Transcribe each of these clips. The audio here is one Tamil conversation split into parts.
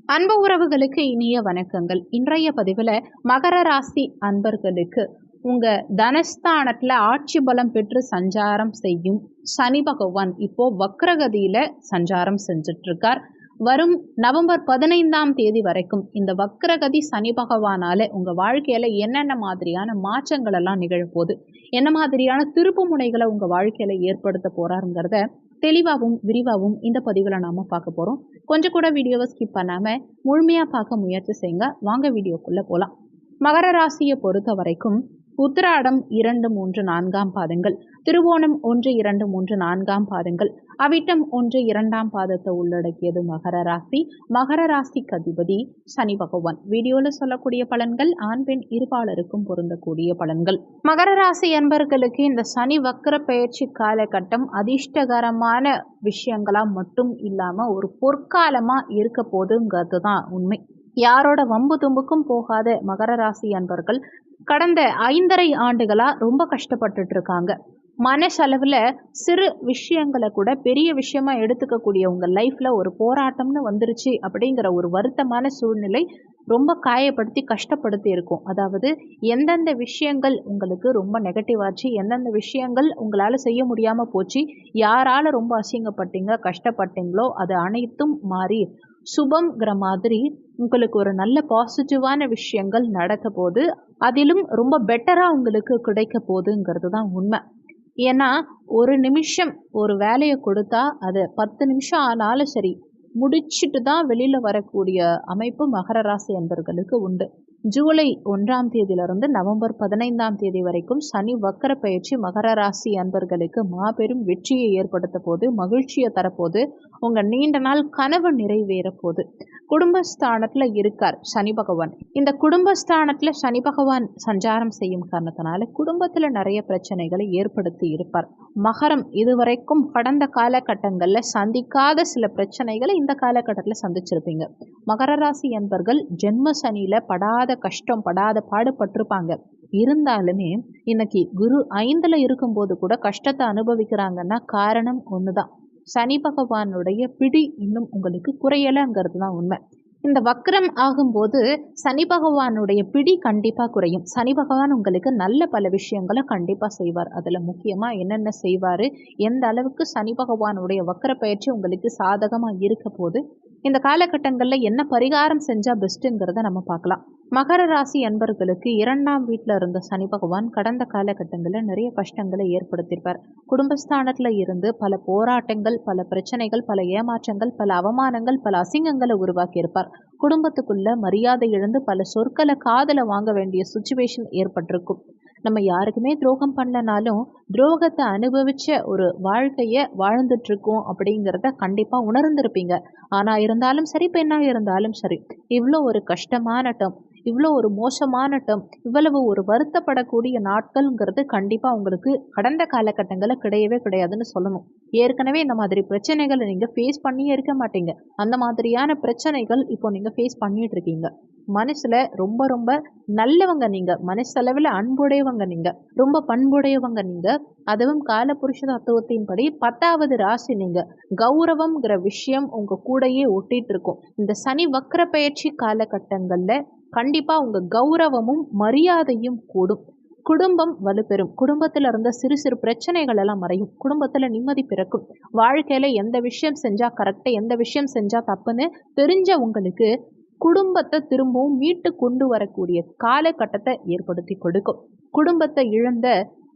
அன்பு உறவுகளுக்கு இனிய வணக்கங்கள். இன்றைய பதிவில் மகர ராசி அன்பர்களுக்கு உங்க தனஸ்தானத்துல ஆட்சி பலம் பெற்று சஞ்சாரம் செய்யும் சனி பகவான் இப்போ வக்ரகதியில சஞ்சாரம் செஞ்சுட்டு இருக்கார். வரும் நவம்பர் 15ஆம் தேதி வரைக்கும் இந்த வக்ரகதி சனி பகவானால உங்க வாழ்க்கையில என்னென்ன மாதிரியான மாற்றங்கள் எல்லாம் நிகழப்போகுது, என்ன மாதிரியான திருப்பு முனைகளை உங்க வாழ்க்கையில ஏற்படுத்த போறாருங்கிறத தெளிவாகவும் விரிவாகவும் இந்த பதிவில் நாம பார்க்க போறோம். கொஞ்சம் கூட வீடியோவை ஸ்கிப் பண்ணாம முழுமையா பார்க்க முயற்சி செய்யுங்க. வாங்க வீடியோக்குள்ள போலாம். மகர ராசியை பொறுத்த வரைக்கும் உத்திராடம் 2, 3, 4ஆம் பாதங்கள், திருவோணம் 1, 2, 3, 4ஆம் பாதங்கள், அவிட்டம் 1, 2ஆம் பாதத்தை உள்ளடக்கியது மகர ராசி. மகர ராசிக்கு அதிபதி சனி பகவான். வீடியோல சொல்லக்கூடிய பலன்கள் ஆண் பெண் இருபாலருக்கும் பொருந்தக்கூடிய பலன்கள். மகர ராசி என்பர்களுக்கு இந்த சனி வக்ர பயிற்சி காலகட்டம் அதிர்ஷ்டகரமான விஷயங்களா மட்டும் இல்லாம ஒரு பொற்காலமா இருக்க போதுங்கிறது தான் உண்மை. யாரோட வம்பு தும்புக்கும் போகாத மகர ராசி அன்பர்கள் கடந்த 5.5 ஆண்டுகளா ரொம்ப கஷ்டப்பட்டுட்டு இருக்காங்க. மனசளவில் சிறு விஷயங்களை கூட பெரிய விஷயமா எடுத்துக்கக்கூடிய உங்கள் லைஃப்பில் ஒரு போராட்டம்னு வந்துருச்சு அப்படிங்கிற ஒரு வருத்தமான சூழ்நிலை ரொம்ப காயப்படுத்தி கஷ்டப்படுத்தி இருக்கும். அதாவது எந்தெந்த விஷயங்கள் உங்களுக்கு ரொம்ப நெகட்டிவ் ஆச்சு, எந்தெந்த விஷயங்கள் உங்களால் செய்ய முடியாமல் போச்சு, யாரால் ரொம்ப அசிங்கப்பட்டீங்க கஷ்டப்பட்டீங்களோ அது அனைத்தும் மாறி சுபம்ங்கிற மாதிரி உங்களுக்கு ஒரு நல்ல பாசிட்டிவான விஷயங்கள் நடக்க போது, அதிலும் ரொம்ப பெட்டராக உங்களுக்கு கிடைக்க போகுதுங்கிறது தான் உண்மை. ஏன்னா ஒரு நிமிஷம் ஒரு வேலையை கொடுத்தா அது 10 நிமிஷம் ஆனாலும் சரி முடிச்சுட்டு தான் வெளியில் வரக்கூடிய அமைப்பு மகர ராசி அன்பர்களுக்கு உண்டு. ஜூலை 1ஆம் தேதியிலிருந்து நவம்பர் 15ஆம் தேதி வரைக்கும் சனி வக்கர பயிற்சி மகர ராசி அன்பர்களுக்கு மாபெரும் வெற்றியை ஏற்படுத்த போது, மகிழ்ச்சியை தரப்போது, உங்கள் நீண்ட நாள் கனவு நிறைவேற போது. குடும்பஸ்தானத்தில் இருக்கார் சனி பகவான். இந்த குடும்பஸ்தானத்தில் சனி பகவான் சஞ்சாரம் செய்யும் காரணத்தினால குடும்பத்தில் நிறைய பிரச்சனைகளை ஏற்படுத்தி இருப்பார். மகரம் இதுவரைக்கும் கடந்த காலகட்டங்களில் சந்திக்காத சில பிரச்சனைகளை இந்த காலகட்டத்தில் சந்திச்சிருப்பீங்க. மகர ராசி என்பர்கள் ஜென்ம சனியில் படாத கஷ்டம் படாத பாடுபட்டிருப்பாங்க. இருந்தாலுமே இன்னைக்கு குரு 5ல் இருக்கும்போது கூட கஷ்டத்தை அனுபவிக்கிறாங்கன்னா காரணம் ஒண்ணுதான், சனி பகவானுடைய பிடி இன்னும் உங்களுக்கு குறையலைங்கிறது தான் உண்மை. இந்த வக்ரம் ஆகும்போது சனி பகவானுடைய பிடி கண்டிப்பாக குறையும். சனி பகவான் உங்களுக்கு நல்ல பல விஷயங்களை கண்டிப்பாக செய்வார். அதில் முக்கியமாக என்னென்ன செய்வார், எந்த அளவுக்கு சனி பகவானுடைய வக்ர பயிற்சி உங்களுக்கு சாதகமாக இருக்க போது, இந்த காலகட்டங்களில் என்ன பரிகாரம் செஞ்சால் பெஸ்ட்டுங்கிறத நம்ம பார்க்கலாம். மகர ராசி அன்பர்களுக்கு 2ஆம் வீட்டில் இருந்த சனி பகவான் கடந்த காலகட்டங்களில் நிறைய கஷ்டங்களை ஏற்படுத்தியிருப்பார். குடும்பஸ்தானத்தில் இருந்து பல போராட்டங்கள், பல பிரச்சனைகள், பல ஏமாற்றங்கள், பல அவமானங்கள், பல அசிங்கங்களை உருவாக்கியிருப்பார். குடும்பத்துக்குள்ள மரியாதை இழந்து பல சொற்களை காதல வாங்க வேண்டிய சுச்சுவேஷன் ஏற்பட்டிருக்கும். நம்ம யாருக்குமே துரோகம் பண்ணலனாலும் துரோகத்தை அனுபவிச்ச ஒரு வாழ்க்கையை வாழ்ந்துட்டு இருக்கோம் அப்படிங்கிறத கண்டிப்பா உணர்ந்திருப்பீங்க. ஆனா இருந்தாலும் சரி, பெண்ணா இருந்தாலும் சரி, இவ்வளோ ஒரு கஷ்டமான டேர்ம், இவ்வளோ ஒரு மோசமான டேர்ம், இவ்வளவு ஒரு வருத்தப்படக்கூடிய நாட்கள்ங்கிறது கண்டிப்பா உங்களுக்கு கடந்த காலகட்டங்களில் கிடையவே கிடையாதுன்னு சொல்லணும். ஏற்கனவே இந்த மாதிரி பிரச்சனைகளை நீங்க ஃபேஸ் பண்ணியே இருக்க மாட்டீங்க. அந்த மாதிரியான பிரச்சனைகள் இப்போ நீங்க ஃபேஸ் பண்ணிட்டு இருக்கீங்க. மனசுல ரொம்ப ரொம்ப நல்லவங்க நீங்க, மனசளவில் அன்புடையவங்க நீங்க, ரொம்ப பண்புடையவங்க நீங்க. அதுவும் காலபுருஷ தத்துவத்தின்படி 10வது ராசி நீங்க. கௌரவம்ங்கிற விஷயம் உங்க கூடையே ஒட்டிட்டு இருக்கும். இந்த சனி வக்ர பயிற்சி காலகட்டங்கள்ல கண்டிப்பா உங்க கௌரவமும் மரியாதையும் கூடும். குடும்பம் வலுப்பெறும். குடும்பத்துல இருந்த சிறு சிறு பிரச்சனைகள் எல்லாம் மறையும். குடும்பத்துல நிம்மதி பிறக்கும். வாழ்க்கையில எந்த விஷயம் செஞ்சா கரெக்டா, எந்த விஷயம் செஞ்சா தப்புன்னு தெரிஞ்ச உங்களுக்கு குடும்பத்தை திரும்பவும் மீட்டு கொண்டு வரக்கூடிய காலகட்டத்தை ஏற்படுத்தி கொடுக்கும். குடும்பத்தை இழந்த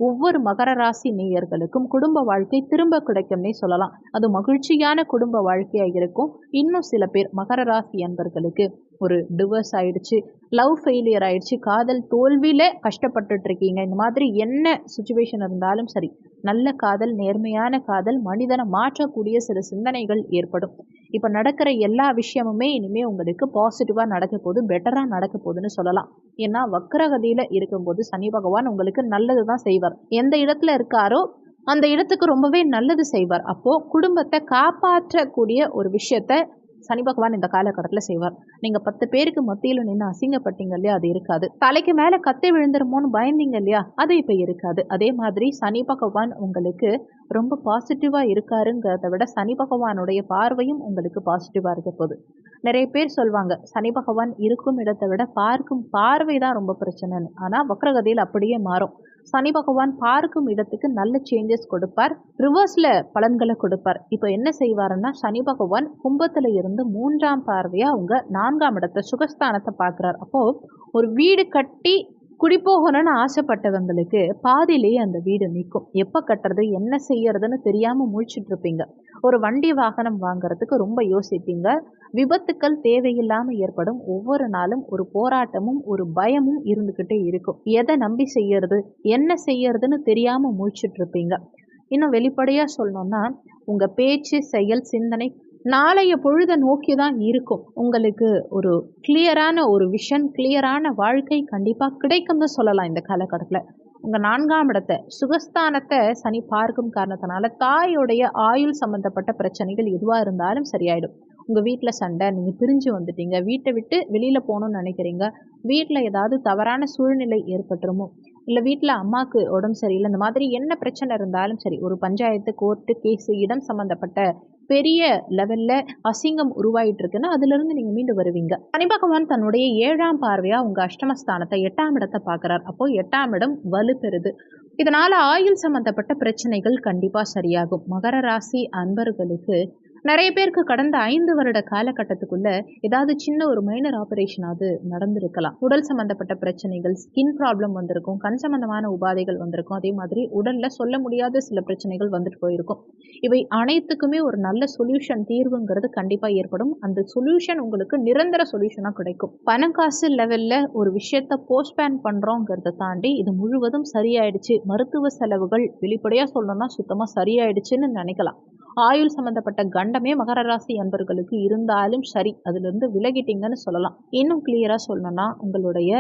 ஒவ்வொரு மகர ராசி நேயர்களுக்கும் குடும்ப வாழ்க்கை திரும்ப கிடைக்கும்னே சொல்லலாம். அது மகிழ்ச்சியான குடும்ப வாழ்க்கையா இருக்கும். இன்னும் சில பேர் மகர ராசி அன்பர்களுக்கு ஒரு டிவோர்ஸ் ஆயிடுச்சு, லவ் ஃபெயிலியர் ஆயிடுச்சு, காதல் தோல்வியில கஷ்டப்பட்டுட்டு இருக்கீங்க. இந்த மாதிரி என்ன சுச்சுவேஷன் இருந்தாலும் சரி, நல்ல காதல், நேர்மையான காதல் மனிதனை மாற்றக்கூடிய சில சிந்தனைகள் ஏற்படும். இப்போ நடக்கிற எல்லா விஷயமுமே இனிமேல் உங்களுக்கு பாசிட்டிவாக நடக்க போது, பெட்டராக நடக்க போகுதுன்னு சொல்லலாம். ஏன்னா வக்ரகதியில் இருக்கும்போது சனி பகவான் உங்களுக்கு நல்லது தான் செய்வார். எந்த இடத்துல இருக்காரோ அந்த இடத்துக்கு ரொம்பவே நல்லது செய்வார். அப்போது குடும்பத்தை காப்பாற்றக்கூடிய ஒரு விஷயத்த சனி பகவான் இந்த காலகட்டத்தில் செய்வார். நீங்கள் 10 பேருக்கு மத்தியில் நின்று அசிங்கப்பட்டீங்க இல்லையா, அது இருக்காது. தலைக்கு மேலே கத்தி விழுந்துருமோன்னு பயந்தீங்க இல்லையா, அது இப்போ இருக்காது. அதே மாதிரி சனி பகவான் உங்களுக்கு ரொம்ப பாசிட்டிவாக இருக்காருங்கிறத விட சனி பகவானுடைய பார்வையும் உங்களுக்கு பாசிட்டிவாக இருக்க போகுது. நிறைய பேர் சொல்வாங்க சனி பகவான் இருக்கும் இடத்தை விட பார்க்கும் பார்வை தான் ரொம்ப பிரச்சனைன்னு. ஆனால் வக்ரகதியில் அப்படியே மாறும். சனி பகவான் பார்க்கும் இடத்துக்கு நல்ல சேஞ்சஸ் கொடுப்பார், ரிவர்ஸில் பலன்களை கொடுப்பார். இப்போ என்ன செய்வாருன்னா சனி பகவான் கும்பத்தில் இருந்து 3ஆம் பார்வையாக அவங்க 4ஆம் இடத்தை சுகஸ்தானத்தை பார்க்குறார். அப்போது ஒரு வீடு கட்டி குடிபோகணும்னு ஆசைப்பட்டவங்களுக்கு பாதியிலேயே அந்த வீடு நிற்கும். எப்போ கட்டுறது என்ன செய்யறதுன்னு தெரியாமல் முழிச்சிட்டு இருப்பீங்க. ஒரு வண்டி வாகனம் வாங்குறதுக்கு ரொம்ப யோசிப்பீங்க. விபத்துக்கள் தேவையில்லாமல் ஏற்படும். ஒவ்வொரு நாளும் ஒரு போராட்டமும் ஒரு பயமும் இருந்துக்கிட்டே இருக்கும். எதை நம்பி செய்யறது என்ன செய்யறதுன்னு தெரியாமல் முழிச்சிட்டு இருப்பீங்க. இன்னும் வெளிப்படையாக சொல்லணும்னா உங்கள் பேச்சு செயல் சிந்தனை நாளைய பொழுதை நோக்கி தான் இருக்கும். உங்களுக்கு ஒரு கிளியரான ஒரு விஷன், கிளியரான வாழ்க்கை கண்டிப்பாக கிடைக்கும்னு சொல்லலாம். இந்த காலகட்டத்தில் உங்கள் 4ஆம் இடத்தை சுகஸ்தானத்தை சனி பார்க்கும் காரணத்தினால தாயோடைய ஆயுள் சம்மந்தப்பட்ட பிரச்சனைகள் எதுவாக இருந்தாலும் சரியாயிடும். உங்கள் வீட்டில் சண்டை, நீங்கள் பிரிஞ்சு வந்துட்டீங்க, வீட்டை விட்டு வெளியில் போகணுன்னு நினைக்கிறீங்க, வீட்டில் ஏதாவது தவறான சூழ்நிலை ஏற்பட்டுருமோ, இல்லை வீட்டில் அம்மாவுக்கு உடம்பு சரியில்லை, இந்த மாதிரி என்ன பிரச்சனை இருந்தாலும் சரி, ஒரு பஞ்சாயத்து கோர்ட்டு கேஸு இடம் சம்மந்தப்பட்ட பெரிய லெவலில் அசிங்கம் உருவாயிட்டு இருக்குன்னா அதிலிருந்து நீங்கள் மீண்டு வருவீங்க. சனி பகவான் தன்னுடைய 7ஆம் பார்வையாக உங்கள் அஷ்டமஸ்தானத்தை 8ஆம் இடத்தை பார்க்குறார். அப்போது 8ஆம் இடம் வலுப்பெறுது. இதனால் ஆயுள் சம்மந்தப்பட்ட பிரச்சனைகள் கண்டிப்பாக சரியாகும். மகர ராசி அன்பர்களுக்கு நிறைய பேருக்கு கடந்த 5 வருட காலகட்டத்துக்குள்ள ஏதாவது சின்ன ஒரு மைனர் ஆபரேஷனாவது நடந்திருக்கலாம். உடல் சம்பந்தப்பட்ட பிரச்சனைகள், ஸ்கின் ப்ராப்ளம் வந்திருக்கும், கண் சம்பந்தமான உபாதைகள் வந்திருக்கும், அதே மாதிரி உடல்ல சொல்ல முடியாத சில பிரச்சனைகள் வந்துட்டு போயிருக்கும். இவை அனைத்துக்குமே ஒரு நல்ல சொல்யூஷன், தீர்வுங்கிறது கண்டிப்பா ஏற்படும். அந்த சொல்யூஷன் உங்களுக்கு நிரந்தர சொல்யூஷனா கிடைக்கும். பணம் காசு லெவல்ல ஒரு விஷயத்த போஸ்ட்பேன் பண்றோங்கிறத தாண்டி இது முழுவதும் சரியாயிடுச்சு, மருத்துவ செலவுகள் வெளிப்படையா சொல்லணும்னா சுத்தமா சரியாயிடுச்சுன்னு நினைக்கலாம். ஆயுள் சம்பந்தப்பட்ட கண்டமே மகர ராசி அன்பர்களுக்கு இருந்தாலும் சரி, அதிலிருந்து விலகிட்டீங்கன்னு சொல்லலாம். இன்னும் கிளியரா சொல்லணும்னா உங்களுடைய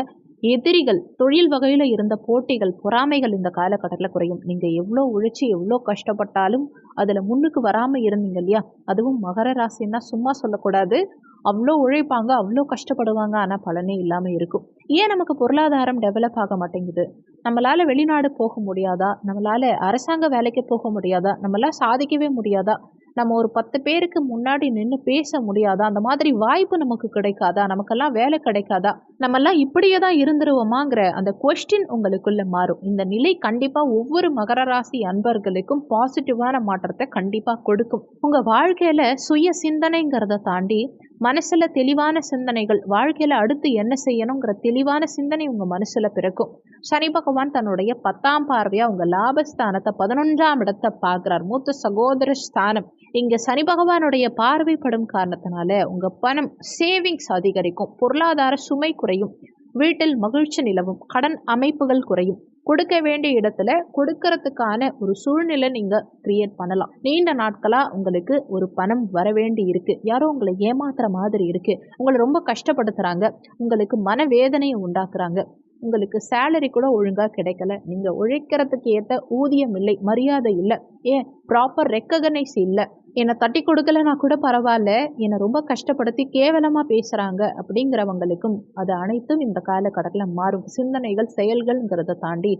எதிரிகள், தொழில் வகையில் இருந்த போட்டிகள், பொறாமைகள் இந்த காலகட்டத்தில் குறையும். நீங்கள் எவ்வளோ உழைச்சி எவ்வளோ கஷ்டப்பட்டாலும் அதில் முன்னுக்கு வராமல் இருந்தீங்க இல்லையா, அதுவும் மகர ராசின்னா சும்மா சொல்லக்கூடாது. அவ்வளோ உழைப்பாங்க, அவ்வளோ கஷ்டப்படுவாங்க, ஆனால் பலனே இல்லாமல் இருக்கும். ஏன் நமக்கு பொருளாதாரம் டெவலப் ஆக மாட்டேங்குது? நம்மளால் வெளிநாடு போக முடியாதா? நம்மளால் அரசாங்க வேலைக்கு போக முடியாதா? நம்மளால் சாதிக்கவே முடியாதா? நம்ம ஒரு 10 பேருக்கு முன்னாடி நின்று பேச முடியாதா? அந்த மாதிரி வாய்ப்பு நமக்கு கிடைக்காதா? நமக்கெல்லாம் வேலை கிடைக்காதா? நம்மெல்லாம் இப்படியே தான் இருந்துருவோமாங்கிற அந்த கொஸ்டின் உங்களுக்குள்ள மாறும். இந்த நிலை கண்டிப்பாக ஒவ்வொரு மகர ராசி அன்பர்களுக்கும் பாசிட்டிவான மாற்றத்தை கண்டிப்பாக கொடுக்கும். உங்கள் வாழ்க்கையில் சுய சிந்தனைங்கிறத தாண்டி மனசில் தெளிவான சிந்தனைகள், வாழ்க்கையில் அடுத்து என்ன செய்யணுங்கிற தெளிவான சிந்தனை உங்கள் மனசில் பிறக்கும். சனி பகவான் தன்னுடைய 10ஆம் பார்வையாக உங்கள் லாபஸ்தானத்தை 11ஆம் இடத்தை பார்க்குறார், மூத்த சகோதர ஸ்தானம். இங்கே சனி பகவானுடைய பார்வைப்படும் காரணத்தினால உங்கள் பணம் சேவிங்ஸ் அதிகரிக்கும், பொருளாதார சுமை குறையும், வீட்டில் மகிழ்ச்சி நிலவும், கடன் அமைப்புகள் குறையும், கொடுக்க வேண்டிய இடத்துல கொடுக்கறதுக்கான ஒரு சூழ்நிலை நீங்கள் கிரியேட் பண்ணலாம். நீண்ட நாட்களாக உங்களுக்கு ஒரு பணம் வர வேண்டி இருக்குது, யாரோ உங்களை ஏமாத்துற மாதிரி இருக்குது, உங்களை ரொம்ப கஷ்டப்படுத்துகிறாங்க, உங்களுக்கு மனவேதனையை உண்டாக்குறாங்க, உங்களுக்கு சேலரி கூட ஒழுங்காக கிடைக்கல, நீங்கள் உழைக்கிறதுக்கு ஏற்ற ஊதியம் இல்லை, மரியாதை இல்லை, ஏன் ப்ராப்பர் ரெக்கக்னைஸ் இல்லை, என்னை தட்டி கொடுக்கலனா கூட பரவாயில்ல, என்னை ரொம்ப கஷ்டப்படுத்தி கேவலமாக பேசுகிறாங்க அப்படிங்கிறவங்களுக்கும் அது அனைத்தும் இந்த காலகட்டத்தில் மாறும். சிந்தனைகள் செயல்கள்ங்கிறத தாண்டி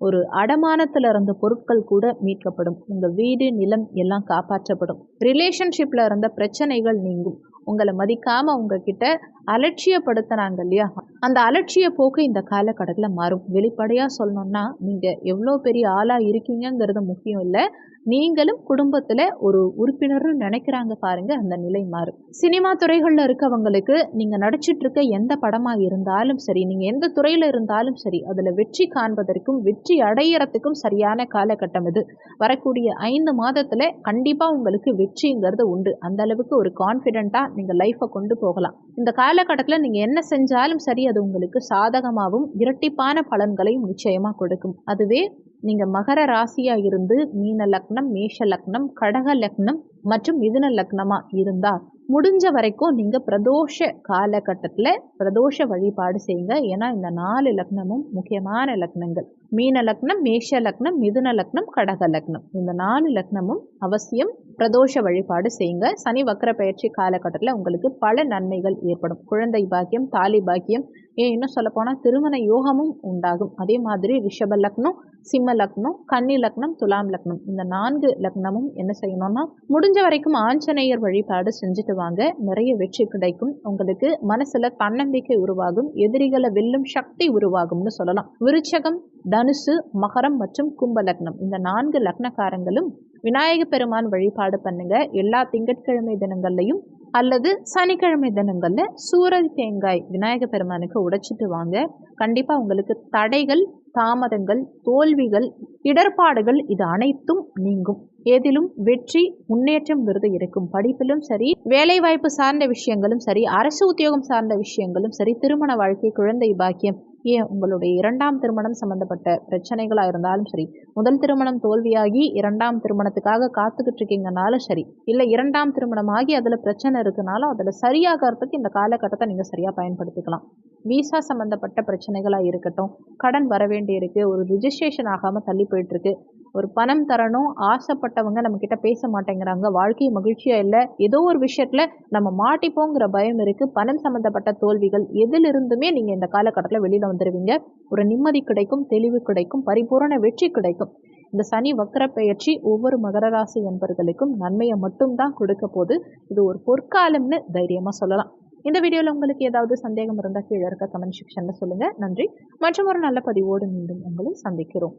ஒரு அடமானத்தில் இருந்த பொருட்கள் கூட மீட்கப்படும். உங்கள் வீடு நிலம் எல்லாம் காப்பாற்றப்படும். ரிலேஷன்ஷிப்பில் இருந்த பிரச்சனைகள் நீங்கும். உங்களை மதிக்காமல் உங்ககிட்ட அலட்சியப்படுத்தினாங்க இல்லையா, அந்த அலட்சிய போக்கு இந்த காலகட்டத்தில் மாறும். வெளிப்படையாக சொல்லணும்னா நீங்கள் எவ்வளோ பெரிய ஆளாக இருக்கீங்கிறது முக்கியம் இல்லை, நீங்களும் குடும்பத்தில் ஒரு உறுப்பினர்னு நினைக்கிறாங்க பாருங்க, அந்த நிலை மாறும். சினிமா துறைகளில் இருக்கவங்களுக்கு நீங்கள் நடிச்சிட்டு இருக்க எந்த படமாக இருந்தாலும் சரி, நீங்கள் எந்த துறையில் இருந்தாலும் சரி, அதில் வெற்றி காண்பதற்கும் வெற்றி அடையிறதுக்கும் சரியான காலகட்டம் இது. வரக்கூடிய 5 மாதத்தில் கண்டிப்பாக உங்களுக்கு வெற்றிங்கிறது உண்டு. அந்த அளவுக்கு ஒரு கான்ஃபிடென்ட்டாக நீங்கள் லைஃப்பை கொண்டு போகலாம். இந்த காலகட்டத்தில் நீங்கள் என்ன செஞ்சாலும் சரி, அது உங்களுக்கு சாதகமாகவும் இரட்டிப்பான பலன்களையும் நிச்சயமாக கொடுக்கும். அதுவே நீங்கள் மகர ராசியாக இருந்து மீன லக்னம், மேஷ லக்னம், கடக லக்னம் மற்றும் மிதுன லக்னமாக இருந்தால் முடிஞ்ச வரைக்கும் நீங்கள் பிரதோஷ காலகட்டத்தில் பிரதோஷ வழிபாடு செய்யுங்க. ஏன்னா இந்த 4 லக்னமும் முக்கியமான லக்னங்கள். மீன லக்னம், மேஷ லக்னம், மிதுன லக்னம், கடக லக்னம், இந்த 4 லக்னமும் அவசியம் பிரதோஷ வழிபாடு செய்யுங்க. சனி வக்கர பயிற்சி காலகட்டத்தில் உங்களுக்கு பல நன்மைகள் ஏற்படும். குழந்தை பாக்கியம், தாலி பாக்கியம், இன்னும் சொல்லப்போனால் திருமண யோகமும் உண்டாகும். அதே மாதிரி ரிஷப லக்னம், சிம்ம லக்னம், கன்னி லக்னம், துலாம் லக்னம், இந்த 4 லக்னமும் என்ன செய்யணும்னா முடிஞ்ச முடிஞ்ச வரைக்கும் ஆஞ்சநேயர் வழிபாடு செஞ்சுட்டு வாங்க. நிறைய வெற்றி கிடைக்கும். உங்களுக்கு மனசுல தன்னம்பிக்கை உருவாகும். எதிரிகளை வெல்லும் சக்தி உருவாகும்னு சொல்லலாம். விருச்சகம், தனுசு, மகரம் மற்றும் கும்ப லக்னம் இந்த 4 லக்னக்காரங்களும் விநாயக பெருமான் வழிபாடு பண்ணுங்க. எல்லா திங்கட்கிழமை தினங்கள்லையும் அல்லது சனிக்கிழமை தினங்கள்ல சூரல் தேங்காய் விநாயக பெருமானுக்கு உடைச்சிட்டு வாங்க. கண்டிப்பா உங்களுக்கு தடைகள், தாமதங்கள், தோல்விகள், இடர்பாடுகள் இது அனைத்தும் நீங்கும். ஏதிலும் வெற்றி, முன்னேற்றம் இருக்கும். படிப்பிலும் சரி, வேலைவாய்ப்பு சார்ந்த விஷயங்களும் சரி, அரசு உத்தியோகம் சார்ந்த விஷயங்களும் சரி, திருமண வாழ்க்கை, குழந்தை பாக்கியம், ஏன் உங்களுடைய 2ஆம் திருமணம் சம்பந்தப்பட்ட பிரச்சனைகளா இருந்தாலும் சரி, முதல் திருமணம் தோல்வியாகி 2ஆம் திருமணத்துக்காக காத்துக்கிட்டு இருக்கீங்கனாலும் சரி, இல்லை 2ஆம் திருமணம் ஆகி அதில் பிரச்சனை இருக்குனாலும் அதில் சரியாகிறதுக்கு இந்த காலகட்டத்தை நீங்கள் சரியாக பயன்படுத்திக்கலாம். விசா சம்மந்தப்பட்ட பிரச்சனைகளாக இருக்கட்டும், கடன் வர வேண்டி இருக்குது, ஒரு ரிஜிஸ்ட்ரேஷன் ஆகாமல் தள்ளி போயிட்டுருக்கு, ஒரு பணம் தரணும் ஆசைப்பட்டவங்க நம்மக்கிட்ட பேச மாட்டேங்கிறாங்க, வாழ்க்கை மகிழ்ச்சியாக இல்லை, ஏதோ ஒரு விஷயத்தில் நம்ம மாட்டிப்போங்கிற பயம் இருக்குது, பணம் சம்மந்தப்பட்ட தோல்விகள் எதிலிருந்துமே நீங்கள் இந்த காலகட்டத்தில் வெளியில் வந்துடுவீங்க. ஒரு நிம்மதி கிடைக்கும், தெளிவு கிடைக்கும், பரிபூரண வெற்றி கிடைக்கும். இந்த சனி வக்கர பெயர்ச்சி ஒவ்வொரு மகர ராசி என்பர்களுக்கும் நன்மையை மட்டும்தான் கொடுக்க போது. இது ஒரு பொற்காலம்னு தைரியமாக சொல்லலாம். இந்த வீடியோவில் உங்களுக்கு ஏதாவது சந்தேகம் இருந்தால் கீழே இருக்க கமெண்ட் செக்ஷனில் சொல்லுங்கள். நன்றி. மற்றும் ஒரு நல்ல பதிவோடு மீண்டும் உங்களை சந்திக்கிறோம்.